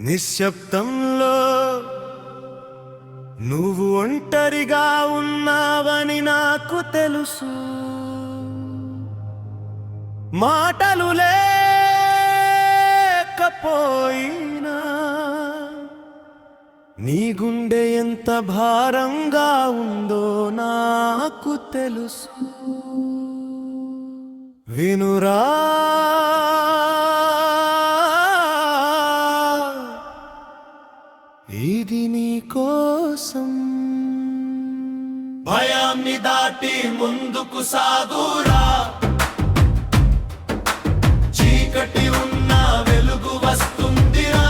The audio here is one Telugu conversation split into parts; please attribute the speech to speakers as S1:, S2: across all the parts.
S1: నిశ్శబ్దంలో నువ్వు ఒంటరిగా ఉన్నావని నాకు తెలుసు. మాటలు లేకపోయినా నీ గుండె ఎంత భారంగా ఉందో నాకు తెలుసు. వినురా, ఇది నీ కోసం. భయాన్ని దాటి ముందుకు సాగురా, చీకటి ఉన్న వెలుగు వస్తుందిరా.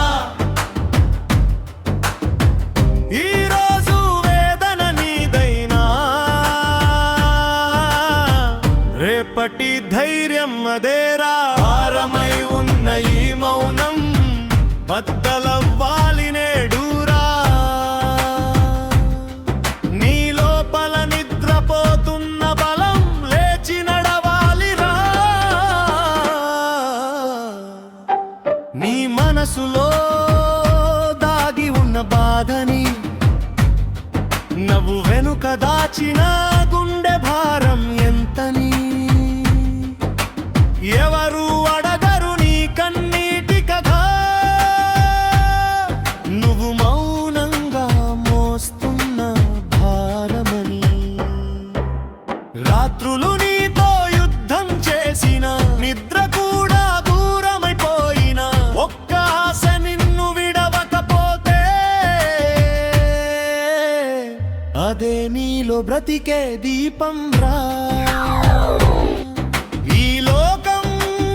S1: ఈరోజు వేదన నీదైనా రేపటి ధైర్యం అదేరా. భారమై ఉన్న ఈ మౌనం బద్దలవ్వాలి నేడురా. నీ లోపల నిద్రపోతున్న బలం లేచి నడవాలిరా. నీ మనసులో దాగి ఉన్న బాధని నవ్వు వెనుక దాచిన గుండె భారం ఎంతని ఎవరు అడగరు నీ కన్నీటి కథ. నువ్వు మౌనంగా మోస్తున్న భారమని. రాత్రులు నీతో యుద్ధం చేసిన నిద్ర కూడా దూరమైపోయిన ఒక్క ఆశ నిన్ను విడవకపోతే అదే నీలో బ్రతికే దీపం రా. ఈ లోకం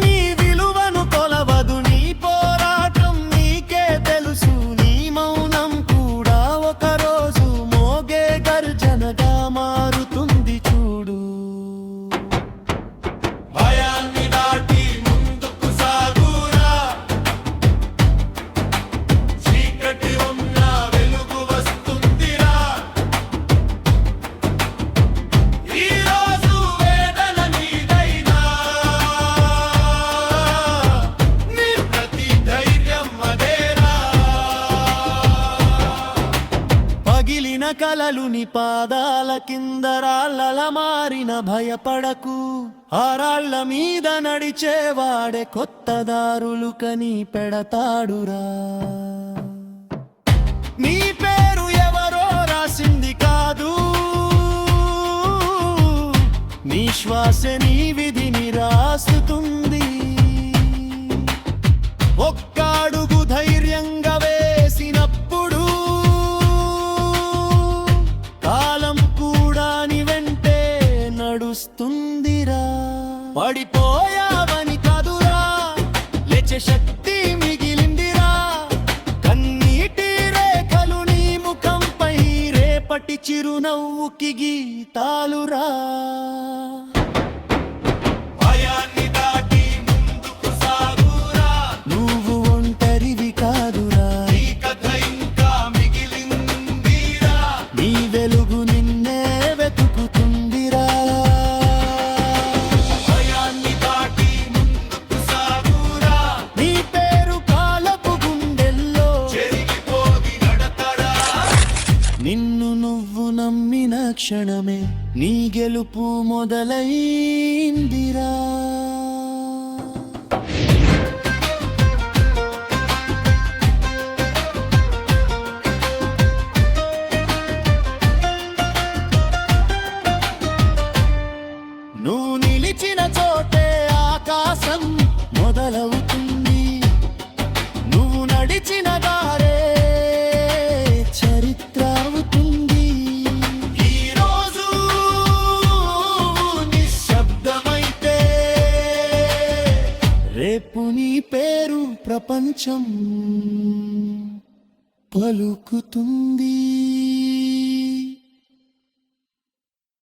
S1: నీ విలువను కొలవదు, నీ పోరాటం నీకే తెలుసు. నీ మౌనం కూడా ఒకరోజు మోగే గర్జనగా మారుతుంది చూడు. భయాన్ని దాటి ముందుకు సాగురా, చీకటి ఉన్న వెలుగు వస్తుందిరా. ఈరోజు వేదన నీదైనా నీ ప్రతి ధైర్యం అదేరా. పగిలిన కలలు నీ పాదాల కింద రాళ్ళల మారిన భయపడకు. ఆ రాళ్ళ మీద నడిచేవాడే కొత్త దారులు కని పెడతాడురా. నీ పేరు ఎవరో రాసింది కాదు, నీ శ్వాస నీ విధిని రాస్తుంది. ఒక్క అడుగు ధైర్యంగా వేసినప్పుడు కాలం కూడా నీ వెంటే నడుస్తుందిరా. పడిపోయావని కాదురా, లేచే శక్తి మిగిలిందిరా. కన్నీటి రేఖలు నీ ముఖంపై రేపటి చిరునవ్వుకి గీతాలురా. భయాన్ని దాటి ముందుకు సాగురా, నువ్వు ఒంటరివి కాదురా. నీ కథ ఇంకా మిగిలిందిరా, నీ వెలుగు నిన్నే వెతుకుతుందిరా. భయాన్ని దాటి ముందుకు సాగురా, నీ పేరు కాలపు గుండెల్లో చెరిగిపోగి నడతరా. నిన్ను నువ్వు నమ్మిన క్షణమే నీ గెలుపు మొదలైందిరా. నువ్వు నిలిచిన చోటే ఆకాశం మొదలవుతుంది. నువ్వు నడిచిన దారే చరిత్ర అవుతుంది. ఈరోజు నిశ్శబ్దమైతే రేపు నీ పేరు ప్రపంచం పలుకుతుంది.